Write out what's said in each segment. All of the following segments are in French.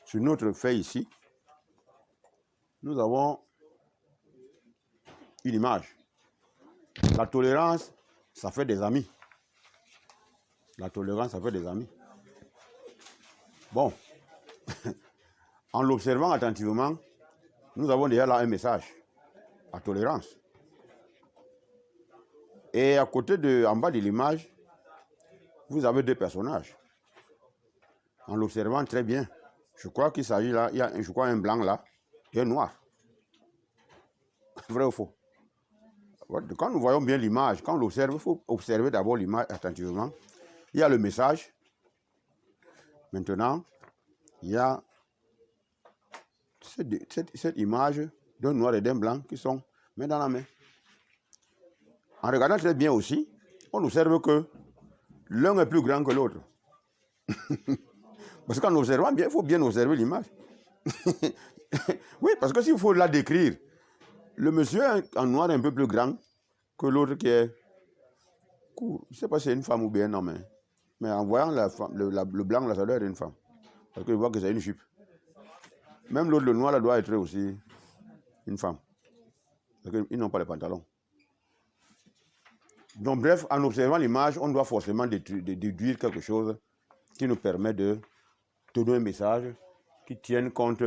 Sur notre feuille ici, nous avons une image. La tolérance, ça fait des amis. La tolérance, ça fait des amis. Bon, en l'observant attentivement, nous avons déjà là un message. La tolérance. Et à côté en bas de l'image, vous avez deux personnages. En l'observant très bien, je crois qu'il s'agit là, il y a un blanc là et un noir. Vrai ou faux? Quand nous voyons bien l'image, quand on l'observe, il faut observer d'abord l'image attentivement. Il y a le message. Maintenant, il y a cette image d'un noir et d'un blanc qui sont main dans la main. En regardant très bien aussi, on observe que l'un est plus grand que l'autre. Parce qu'en observant bien, il faut bien observer l'image. Oui, parce que s'il faut la décrire, le monsieur en noir est un peu plus grand que l'autre qui est court. Je ne sais pas si c'est une femme ou bien un homme. Mais en voyant le blanc, là, ça doit être une femme. Parce que je vois que c'est une jupe. Même l'autre, le noir, là, doit être aussi une femme. Parce qu'ils n'ont pas les pantalons. Donc, bref, en observant l'image, on doit forcément déduire quelque chose qui nous permet de donner un message qui tienne compte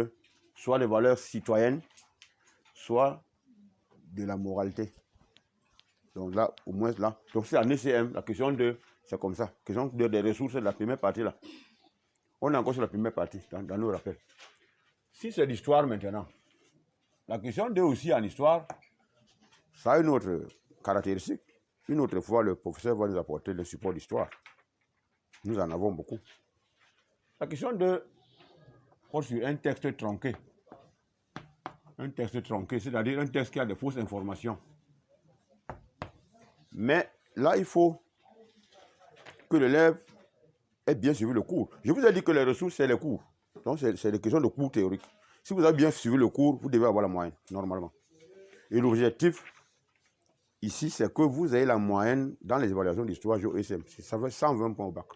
soit des valeurs citoyennes, soit de la moralité. Donc là, au moins là. Donc c'est en ECM, la question c'est comme ça. La question des ressources de la première partie là. On est encore sur la première partie, dans nos rappels. Si c'est l'histoire maintenant, la question 2 aussi en histoire, ça a une autre caractéristique. Une autre fois, le professeur va nous apporter le support d'histoire. Nous en avons beaucoup. La question 2 porte sur un texte tronqué. Un texte tronqué, c'est-à-dire un texte qui a de fausses informations. Mais là, il faut que l'élève ait bien suivi le cours. Je vous ai dit que les ressources, c'est les cours. Donc, c'est des questions de cours théoriques. Si vous avez bien suivi le cours, vous devez avoir la moyenne, normalement. Et l'objectif, ici, c'est que vous ayez la moyenne dans les évaluations d'histoire GESM. Ça fait 120 points au bac.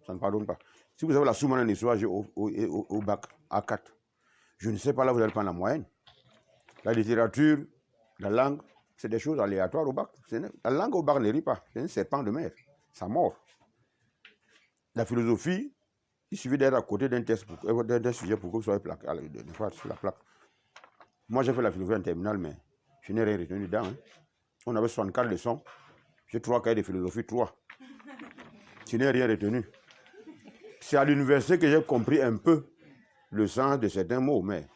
Ça ne pardonne pas. Si vous avez la sous-moyenne d'histoire au bac A4, je ne sais pas là, vous allez prendre la moyenne. La littérature, la langue, c'est des choses aléatoires au bac. La langue au bac ne rit pas. C'est un serpent de mer. Ça mord. La philosophie, il suffit d'être à côté d'un test, d'un sujet pour que vous soyez plaqué sur la plaque. Moi, j'ai fait la philosophie en terminale, mais je n'ai rien retenu dedans. Hein. On avait 64 leçons. J'ai 3 cahiers de philosophie, 3. Je n'ai rien retenu. C'est à l'université que j'ai compris un peu le sens de certains mots, mais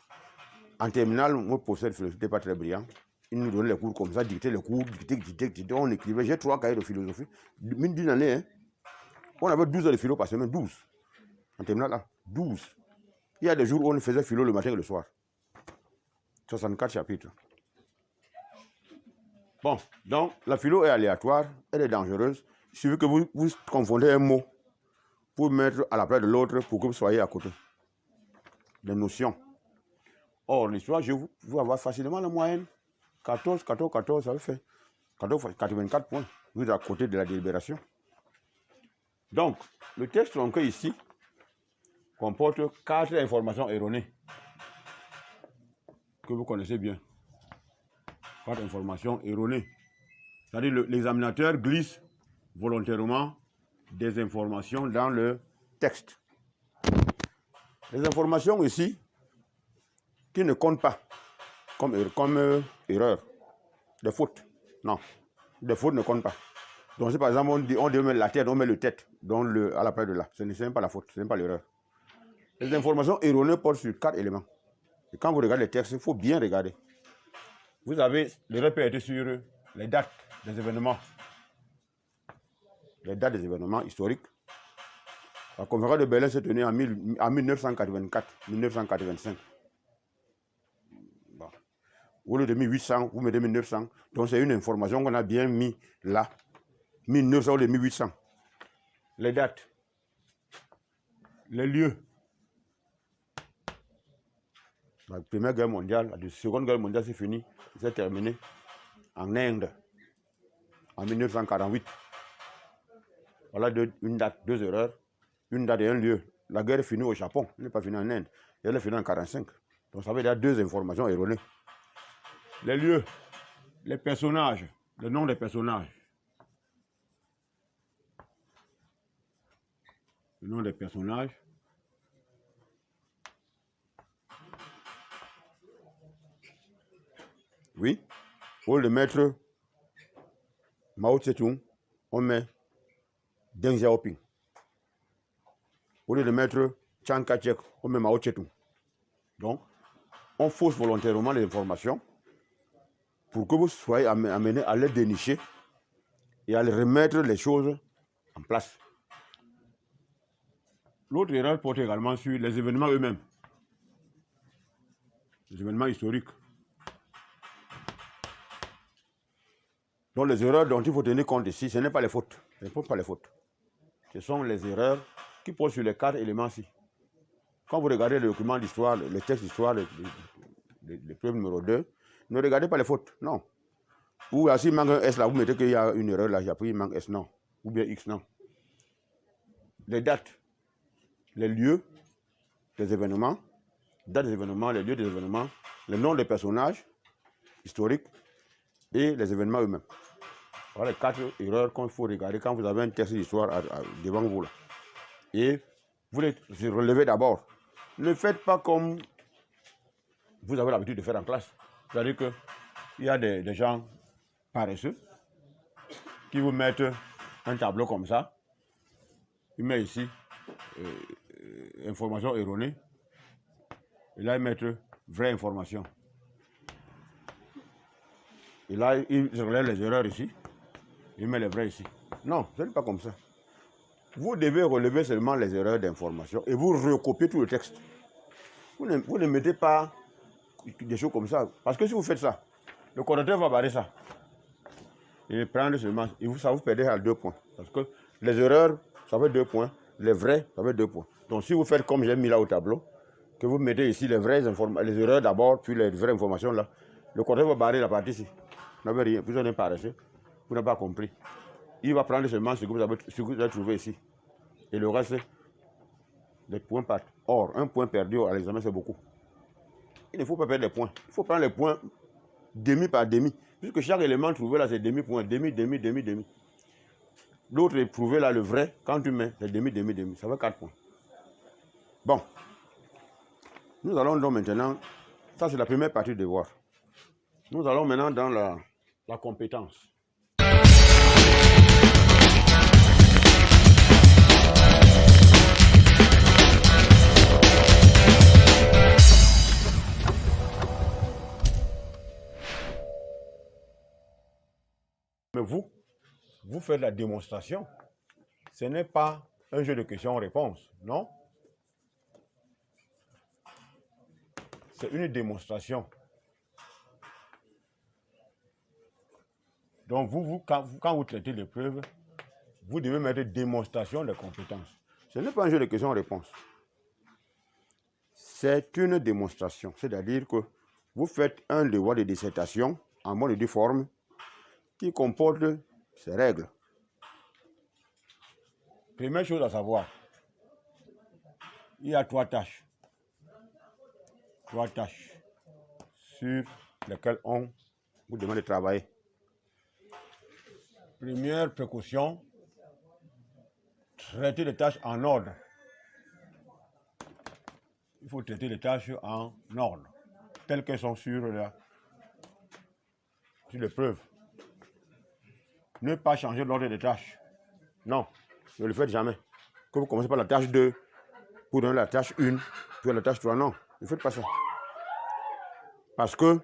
en terminale, mon professeur de philosophie n'était pas très brillant. Il nous donnait les cours comme ça, dictait les cours, dictait, on écrivait. J'ai 3 cahiers de philosophie. D'une année, hein. On avait 12 heures de philo par semaine, 12. En terminale, là, 12. Il y a des jours où on faisait philo le matin et le soir. 64 chapitres. Bon, donc la philo est aléatoire, elle est dangereuse. Il suffit que vous confondez un mot pour mettre à la place de l'autre pour que vous soyez à côté. Des notions. Or, l'histoire, je vous avoir facilement la moyenne. 14, ça fait 84 points. Vous êtes à côté de la délibération. Donc, le texte tronqué ici comporte 4 informations erronées que vous connaissez bien. 4 informations erronées. C'est-à-dire l'examinateur glisse volontairement des informations dans le texte. Les informations ici qui ne comptent pas comme erreur. Des fautes. Non. Des fautes ne comptent pas. Donc si par exemple on dit la tête, on met le tête à la place de là. Ce n'est même pas la faute, ce n'est pas l'erreur. Les informations erronées portent sur 4 éléments. Et quand vous regardez les textes, il faut bien regarder. Vous avez le repère sur les dates des événements. Les dates des événements historiques. La conférence de Berlin s'est tenue en 1984-1985. Bon. Au lieu de 1800, vous mettez 1900. Donc c'est une information qu'on a bien mis là. 1900 ou 1800. Les dates. Les lieux. La Première Guerre mondiale, la Seconde Guerre mondiale, c'est fini. C'est terminé en Inde en 1948. Voilà une date, 2 erreurs. Une date et un lieu. La guerre est finie au Japon, elle n'est pas finie en Inde. et elle est finie en 45. Donc ça veut dire 2 informations erronées. Les lieux, les personnages, le nom des personnages. Le nom des personnages. Oui. Au lieu de mettre Mao Tse-tung, on met Deng Xiaoping. Au lieu de mettre Chiang Kai-shek, on met Mao Tse-tung. Donc, on fausse volontairement les informations pour que vous soyez amenés à les dénicher et à les remettre les choses en place. L'autre erreur porte également sur les événements eux-mêmes. Les événements historiques. Donc les erreurs dont il faut tenir compte ici, ce n'est pas les fautes. Ce ne sont pas les fautes. Ce sont les erreurs qui posent sur les 4 éléments-ci. Quand vous regardez le document d'histoire, le texte d'histoire, le preuve numéro 2, ne regardez pas les fautes, non. Ou s'il manque un S là, vous mettez qu'il y a une erreur là, il manque S, non. Ou bien X, non. Les dates, les lieux des événements, dates des événements, les lieux des événements, le nom des personnages historiques et les événements eux-mêmes. Voilà les 4 erreurs qu'il faut regarder quand vous avez un texte d'histoire devant vous là. Et vous les relevez d'abord. Ne faites pas comme vous avez l'habitude de faire en classe. C'est-à-dire qu'il y a des gens paresseux qui vous mettent un tableau comme ça. Ils mettent ici information erronée. Et là, ils mettent vraie information. Et là, ils relèvent les erreurs ici. Ils mettent les vrais ici. Non, ce n'est pas comme ça. Vous devez relever seulement les erreurs d'information et vous recopiez tout le texte. Vous ne mettez pas des choses comme ça. Parce que si vous faites ça, le correcteur va barrer ça. Et prendre seulement. Et ça vous perdez à 2 points. Parce que les erreurs, ça fait 2 points. Les vrais, ça fait 2 points. Donc si vous faites comme j'ai mis là au tableau, que vous mettez ici les erreurs d'abord, puis les vraies informations là, le correcteur va barrer la partie ici. Vous n'avez rien, vous n'avez pas arrêté. Vous n'avez pas compris. Il va prendre seulement ce que vous avez trouvé ici. Et le reste, des points partent. Or, un point perdu à l'examen, c'est beaucoup. Il ne faut pas perdre des points. Il faut prendre les points demi par demi. Puisque chaque élément trouvé là, c'est demi-point. Demi, demi, demi, demi. L'autre est trouvé là, le vrai, quand tu mets, c'est demi, demi, demi. Ça fait 4 points. Bon. Nous allons donc maintenant, ça c'est la première partie du devoir. Nous allons maintenant dans la compétence. Mais vous faites la démonstration. Ce n'est pas un jeu de questions-réponses, non? C'est une démonstration. Donc, quand vous traitez l'épreuve, vous devez mettre démonstration de compétences. Ce n'est pas un jeu de questions-réponses. C'est une démonstration. C'est-à-dire que vous faites un devoir de dissertation en mode de forme qui comporte ces règles. Première chose à savoir, il y a 3 tâches. 3 tâches sur lesquelles on vous demande de travailler. Première précaution, traiter les tâches en ordre. Il faut traiter les tâches en ordre, telles qu'elles sont sur l'épreuve. Ne pas changer l'ordre des tâches. Non, ne le faites jamais. Que vous commencez par la tâche 2, pour donner la tâche 1, puis la tâche 3. Non, ne faites pas ça. Parce que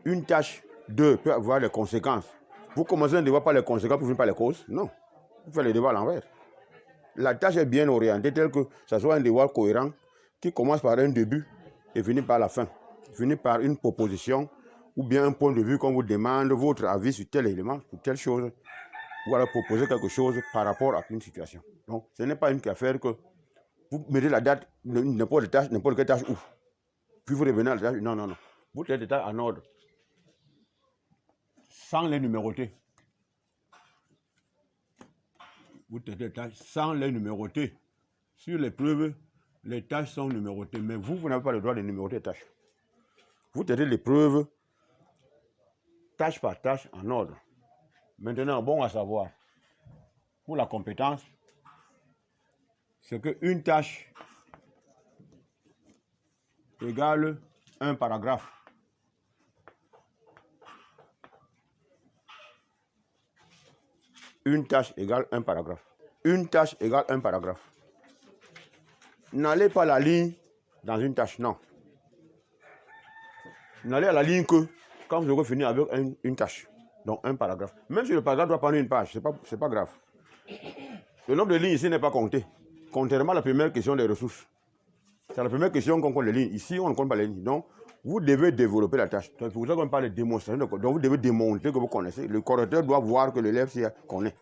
une tâche 2 peut avoir des conséquences. Vous commencez un devoir par les conséquences, vous finissez par les causes. Non, vous faites le devoir à l'envers. La tâche est bien orientée, telle que ça soit un devoir cohérent qui commence par un début et finit par la fin. Finit par une proposition ou bien un point de vue qu'on vous demande votre avis sur tel élément, sur telle chose, ou alors proposer quelque chose par rapport à une situation. Donc, ce n'est pas une affaire que vous mettez la date, n'importe quelle tâche où. Puis vous revenez à la tâche. Non, non, non. Vous traitez les tâches en ordre. Sans les numéroter. Vous traitez les tâches sans les numéroter. Sur l'épreuve, les tâches sont numérotées, mais vous n'avez pas le droit de numéroter les tâches. Vous traitez l'épreuve tâche par tâche en ordre. Maintenant, bon à savoir, pour la compétence, c'est qu'une tâche égale un paragraphe. Une tâche égale un paragraphe. Une tâche égale un paragraphe. N'allez pas à la ligne dans une tâche, non. N'allez à la ligne que quand vous aurez fini avec une tâche, donc un paragraphe. Même si le paragraphe doit prendre une page, c'est pas grave. Le nombre de lignes ici n'est pas compté. Contrairement à la première question des ressources. C'est la première question qu'on compte les lignes. Ici, on ne compte pas les lignes. Donc, vous devez développer la tâche. C'est pour ça qu'on parle de démonstration. Donc, vous devez démontrer que vous connaissez. Le correcteur doit voir que l'élève connaît.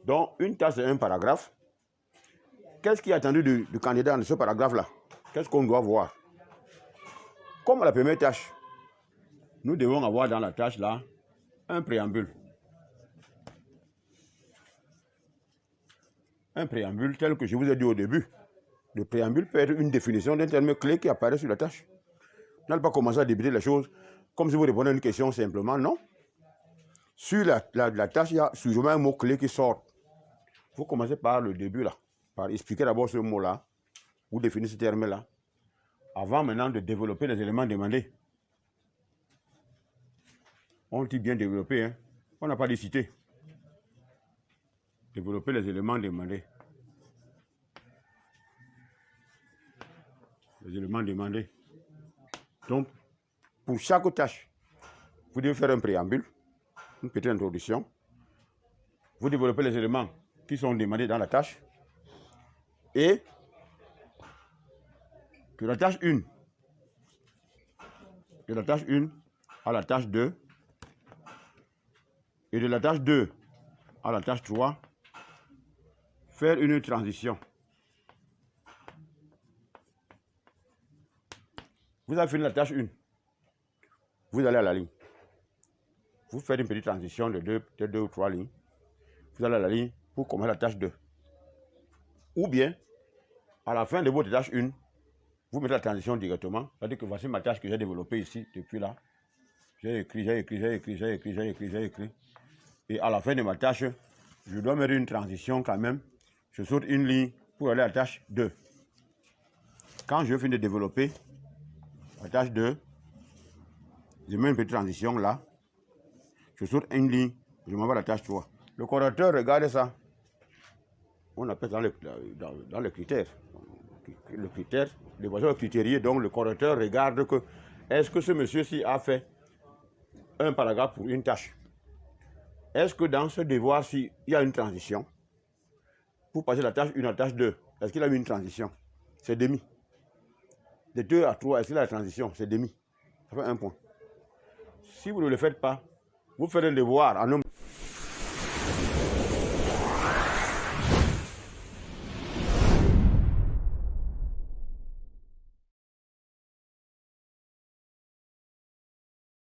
Donc, une tâche, c'est un paragraphe. Qu'est-ce qui est attendu du candidat dans ce paragraphe-là? Qu'est-ce qu'on doit voir? Comme la première tâche, nous devons avoir dans la tâche-là un préambule. Un préambule tel que je vous ai dit au début. Le préambule peut être une définition d'un terme clé qui apparaît sur la tâche. Vous n'allez pas commencer à débuter les choses comme si vous répondez à une question simplement, non. Sur la tâche, il y a souvent un mot clé qui sort. Vous commencez par le début là, par expliquer d'abord ce mot-là, vous définissez ce terme-là, avant maintenant de développer les éléments demandés. On dit bien développer, hein. On n'a pas dit citer. Développer les éléments demandés. Les éléments demandés. Donc, pour chaque tâche, vous devez faire un préambule, une petite introduction. Vous développez les éléments qui sont demandés dans la tâche. Et de la tâche 1, de la tâche 1 à la tâche 2, et de la tâche 2 à la tâche 3, faire une transition. Vous avez fini la tâche 1, vous allez à la ligne. Vous faites une petite transition de deux ou trois lignes. Vous allez à la ligne pour commencer la tâche 2. Ou bien, à la fin de votre tâche 1, vous mettez la transition directement. C'est-à-dire que voici ma tâche que j'ai développée ici, depuis là. J'ai écrit. Et à la fin de ma tâche, je dois mettre une transition quand même. Je saute une ligne pour aller à la tâche 2. Quand je finis de développer la tâche 2, je mets une petite transition là. Je saute une ligne, je m'en vais à la tâche 3. Le correcteur regarde ça. On appelle ça dans les critères. Le critère, l'évaluation critériée, donc le correcteur regarde que est-ce que ce monsieur-ci a fait un paragraphe pour une tâche. Est-ce que dans ce devoir-ci, il y a une transition pour passer de la tâche 1 à la tâche 2? Est-ce qu'il a eu une transition? C'est demi. De 2 à 3, est-ce qu'il a la transition? C'est demi. Ça fait 1 point. Si vous ne le faites pas, vous faites un devoir en nombre